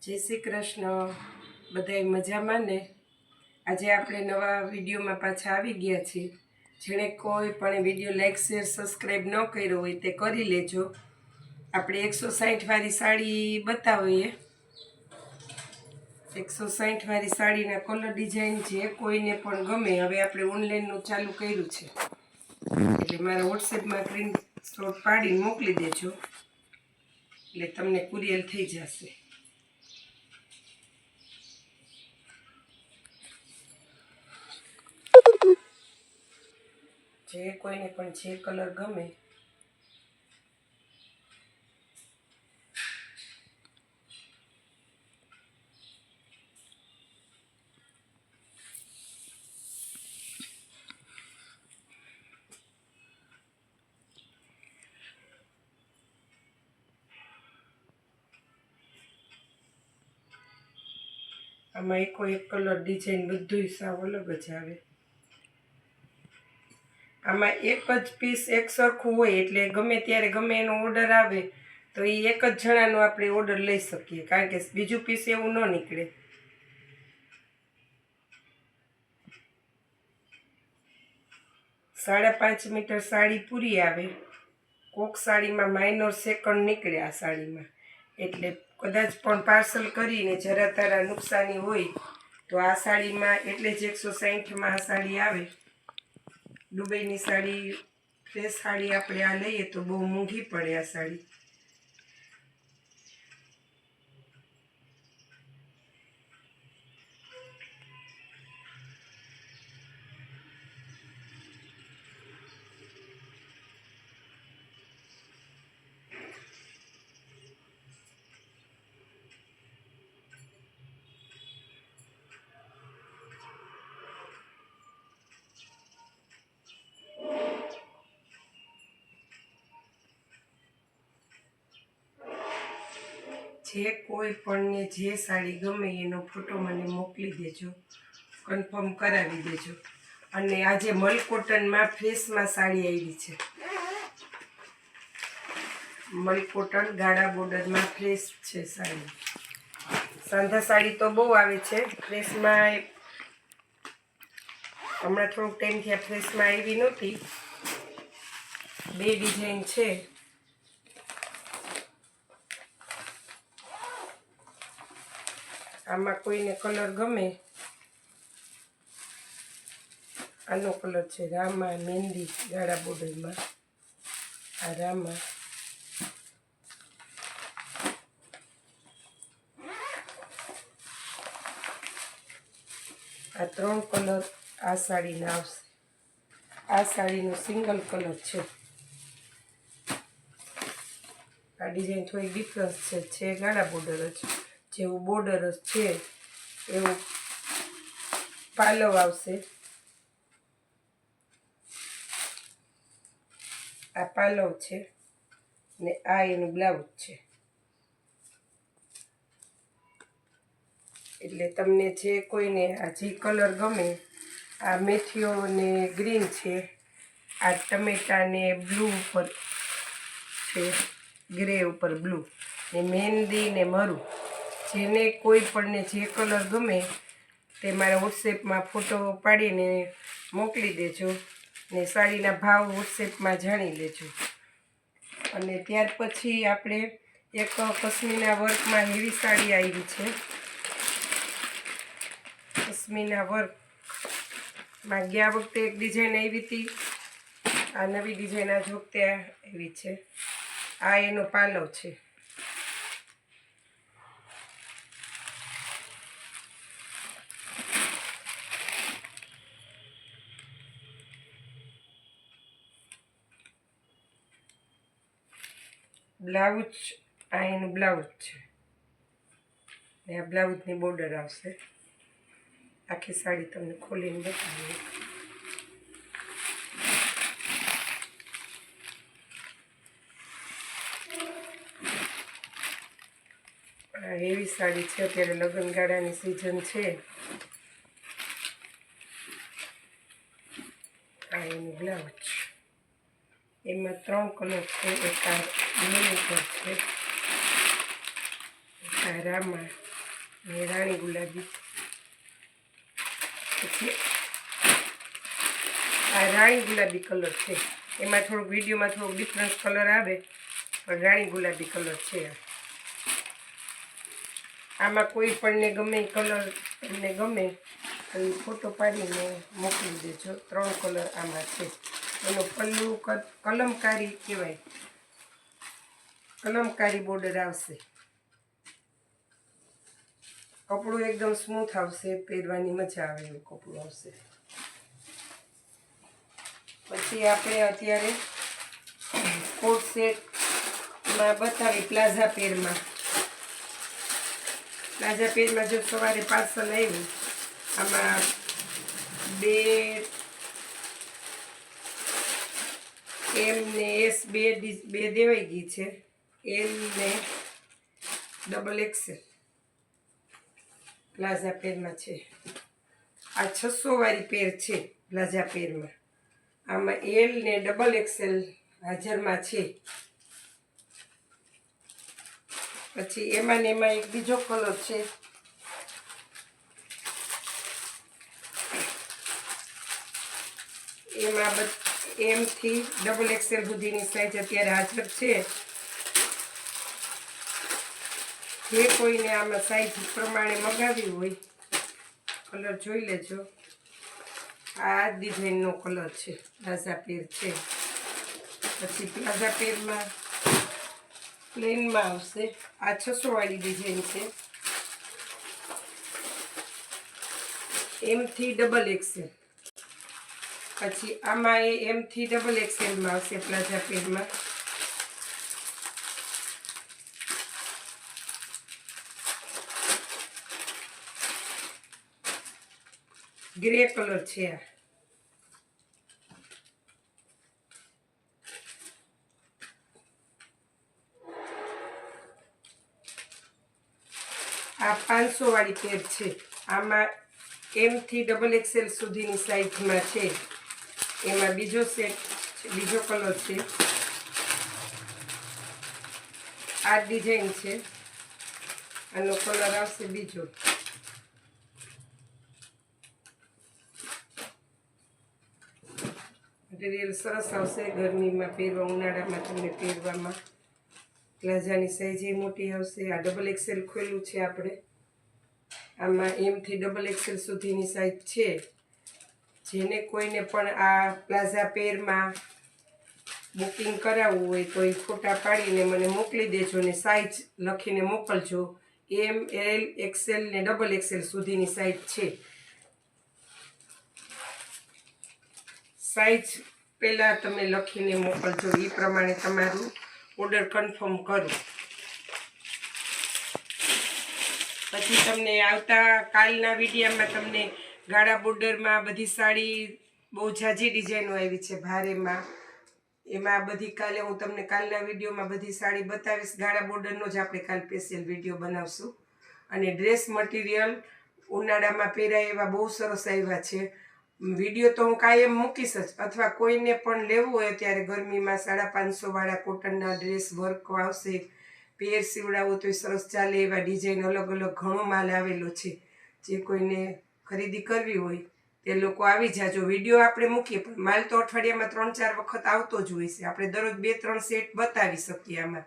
જય શ્રી કૃષ્ણ. બધાય મજામાં ને? આજે આપણે નવા વિડીયોમાં પાછા આવી ગયા છીએ. જેણે કોઈ પણ વિડીયો લાઈક શેર સબસ્ક્રાઈબ ન કર્યો હોય તે કરી લેજો. આપણે 160 વાળી સાડી બતાવીએ. 160 વાળી સાડીના કલર ડિઝાઇન જે કોઈને પણ ગમે. હવે આપણે ઓનલાઈનનું ચાલુ કર્યું છે, એટલે મારા વોટ્સએપમાં સ્ક્રીનશોટ પાડીને મોકલી દેજો, એટલે તમને કુરિયર થઈ જશે. જે કોઈને પણ જે કલર ગમે આમાં એકો એક કલર ડિઝાઇન બધું સાવ અલગ જ આવે. આમાં એક જ પીસ એક સરખું હોય, એટલે ગમે ત્યારે ગમે એનો ઓર્ડર આવે તો એ એક જ જણાનો આપણે ઓર્ડર લઈ શકીએ, કારણ કે બીજું પીસ એવું ન નીકળે. 5.5 મીટર સાડી પૂરી આવે. કોક સાડીમાં માઇનર સેકન્ડ નીકળે આ સાડીમાં, એટલે કદાચ પણ પાર્સલ કરીને જરા તારા નુકસાની હોય તો આ સાડીમાં એટલે જ 160માં આ સાડી આવે. દુબઈની સાડી, ફ્રેશ સાડી આપણે આ લઈએ તો બહુ મોંઘી પડે આ સાડી. જે કોઈ પણને જે સાડી ગમે એનો ફોટો મને મોકલી દેજો, કન્ફર્મ કરાવી દેજો. અને આજે મલ કોટનમાં ફ્રેશમાં સાડી આવી છે. મલ કોટન ગાળા બોર્ડરમાં ફ્રેશ છે સાડી. સાંધા સાડી તો બહુ આવે છે, ફ્રેશમાં હમણાં થોડોક ટાઈમ થયા ફ્રેશમાં આવી નહોતી. 2 ડિઝાઇન છે. આમાં કોઈને કલર ગમે, આનો કલર છે રામા મહેંદી ગાળા બોર્ડરમાં. આ રામા, આ 3 કલર આ સાડીના આવશે. આ સાડીનો સિંગલ કલર છે. આ ડિઝાઇન થોડી ડિફરન્સ છે ગાળા બોર્ડર જ, જેવું બોર્ડર જ છે એવું પાલવ આવશે. આ પાલવ છે ને આ એનું બ્લાઉઝ છે. એટલે તમને જે કોઈને આ જે કલર ગમે, આ મેથીઓ ને ગ્રીન છે, આ ટમેટા ને બ્લુ ઉપર છે, ગ્રે ઉપર બ્લુ ને મહેંદી ને મરૂ, જેને કોઈ પણને જે કલર ગમે તે મારા વોટ્સએપમાં ફોટો પાડીને મોકલી દેજો, ને સાડીના ભાવ વોટ્સએપમાં જાણી લેજો. અને ત્યાર પછી આપણે એક કશ્મીરના વર્કમાં હેવી સાડી આવી છે. કશ્મીરના વર્કમાં ગયા વખતે એક ડિઝાઇન આવી હતી, આ નવી ડિઝાઇન આ વખતે આવી છે. આ એનો પાલવ છે. બ્લાઉઝ, આ એનું બ્લાઉઝ છે ને આ બ્લાઉઝની બોર્ડર આવશે. આખી સાડી તમને ખોલીને બતાવીએ. આ હેવી સાડી છે, અત્યારે લગ્નગાળાની સિઝન છે. આ એનું બ્લાઉઝ, એમાં 3 કલર છે. એક આ બ્લુ ઉપર છે, આ રામા ને રાણી ગુલાબી. પછી આ રાણી ગુલાબી કલર છે. એમાં થોડુંક વિડીયોમાં થોડુંક ડિફરન્સ કલર આવે, પણ રાણી ગુલાબી કલર છે. આમાં કોઈ પણને ગમે કલર તમને ગમે તો એ ફોટો પાડીને મોકલી દેજો. 3 કલર આમાં છે. એનું પલ્લું કલમકારી કહેવાય, કલમકારી બોર્ડર આવશે. કપડું એકદમ સ્મૂથ આવશે, પહેરવાની મજા આવે એવું કપડું આવશે. પછી આપણે અત્યારે કોટ સેટમાં બતાવી પ્લાઝા પેરમાં. પ્લાઝા પેરમાં જો સવારે પાર્સલ આવ્યું, આમાં 2 M ને S બે દેવાઈ ગઈ છે. L ને XXL પ્લાઝા પેરમાં છે. આ 600 વાળી પેર છે પ્લાઝા પેરમાં. આમાં L ને XXL હાજરમાં છે. પછી એમાં ને એમાં એક બીજો કલર છે. એમાં M થી XXL સુધીની સાઈઝ અત્યારે હાજર છે. જે કોઈને આમાં સાઈઝ પ્રમાણે મગાવી હોય કલર જોઈ લેજો. આ ડિઝાઇનનો કલર છે, પ્લાઝા પેર છે. પછી પ્લાઝા પેરમાં પ્લેનમાં આવશે. આ 600 વાળી ડિઝાઇન છે. M થી XXL. પછી આમાં એ M થી XXLમાં આવશે પ્લાઝા પેરમાં. ગ્રે કલર છે. આ 500 વાળી પેર છે. આમાં M થી XXL સુધીની સાઈઝમાં છે. એમાં બીજો સેટ છે, બીજો કલર છે. આ ડિઝાઇન છે. આનો કલર આવશે બીજો. મટીરિયલ સરસ આવશે. ગરમીમાં પહેરવા, ઉનાળામાં તમને પહેરવામાં. પ્લાઝાની સાઈઝ એ મોટી આવશે. આ XXL ખોલ્યું છે આપણે. આમાં M થી XXL સુધીની સાઈઝ છે. જેને કોઈને પણ આ પ્લાઝા પેરમાં બુકિંગ કરાવવું હોય તો એ ફોટા પાડીને મને મોકલી દેજો ને સાઈઝ લખીને મોકલજો. M, L, XL ને XXL સુધીની સાઈઝ છે. સાઈઝ પહેલાં તમે લખીને મોકલજો, એ પ્રમાણે તમારું ઓર્ડર કન્ફર્મ કરો. પછી તમને આવતા કાલના વિડીયોમાં તમને ગાળા બોર્ડરમાં બધી સાડી બહુ ઝાઝી ડિઝાઇનો આવી છે ભારેમાં. એમાં બધી કાલે હું તમને કાલના વિડીયોમાં બધી સાડી બતાવીશ. ગાળા બોર્ડરનો જ આપણે કાલ સ્પેશિયલ વિડીયો બનાવશું. અને ડ્રેસ મટીરિયલ ઉનાળામાં પહેરાય એવા બહુ સરસ આવ્યા છે. વિડીયો તો હું કાયમ મૂકીશ જ, અથવા કોઈને પણ લેવું હોય ત્યારે ગરમીમાં 550 વાળા કોટનના ડ્રેસ વર્ક આવશે. પેર સીવડાવો તો સરસ ચાલે એવા ડિઝાઇન અલગ અલગ ઘણો માલ આવેલો છે. જે કોઈને ખરીદી કરવી હોય તે લોકો આવી જાજો. વિડીયો આપણે મૂકીએ પણ માલ તો અઠવાડિયામાં 3-4 વખત આવતો જ હોય છે. આપણે દરરોજ 2-3 સેટ બતાવી શકીએ. આમાં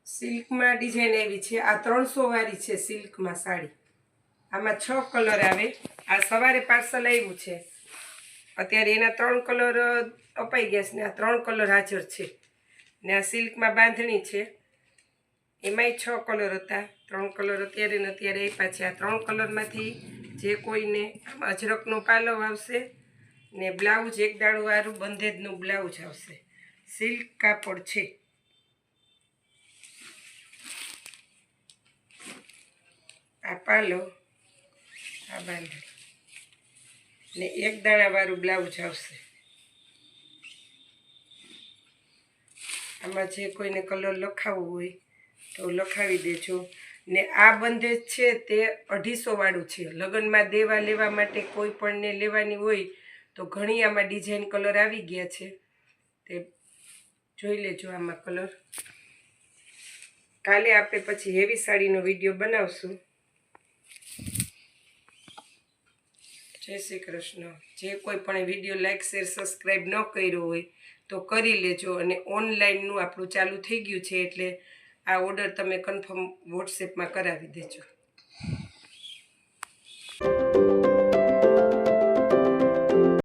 સિલ્કમાં ડિઝાઇન આવી છે. આ 300 વાળી છે સિલ્કમાં સાડી. આમાં 6 કલર આવે. આ સવારે પાર્સલ આવ્યું છે. અત્યારે એના 3 કલર અપાઈ ગયા છે ને આ 3 કલર હાજર છે. ને આ સિલ્કમાં બાંધણી છે. એમાંય 6 કલર હતા. 3 કલર અત્યારે ને અત્યારે આપ્યા છે. આ 3 કલરમાંથી જે કોઈને અજરકનો પાલવ આવશે ને બ્લાઉઝ એક દાણુવાળું બંધેજનું બ્લાઉઝ આવશે. સિલ્ક કાપડ છે. આ પાલો, આ બાંધણી ને એક દાણાવાળું બ્લાઉઝ આવશે. આમાં જે કોઈને કલર લખાવવું હોય તો લખાવી દેજો. ને આ બંધેજ છે તે 250 વાળું છે. લગ્નમાં દેવા લેવા માટે કોઈ પણને લેવાની હોય તો ઘણી આમાં ડિઝાઇન કલર આવી ગયા છે. તે જોઈ લેજો આમાં કલર. કાલે આપણે પછી હેવી સાડીનો વિડીયો બનાવશું. જય શ્રી કૃષ્ણ. જે કોઈ પણ વિડીયો લાઈક શેર સબસ્ક્રાઈબ ન કર્યો હોય તો કરી લેજો. અને ઓનલાઈનનું આપણું ચાલુ થઈ ગયું છે એટલે આ ઓર્ડર તમે કન્ફર્મ વોટ્સએપમાં કરાવી દેજો.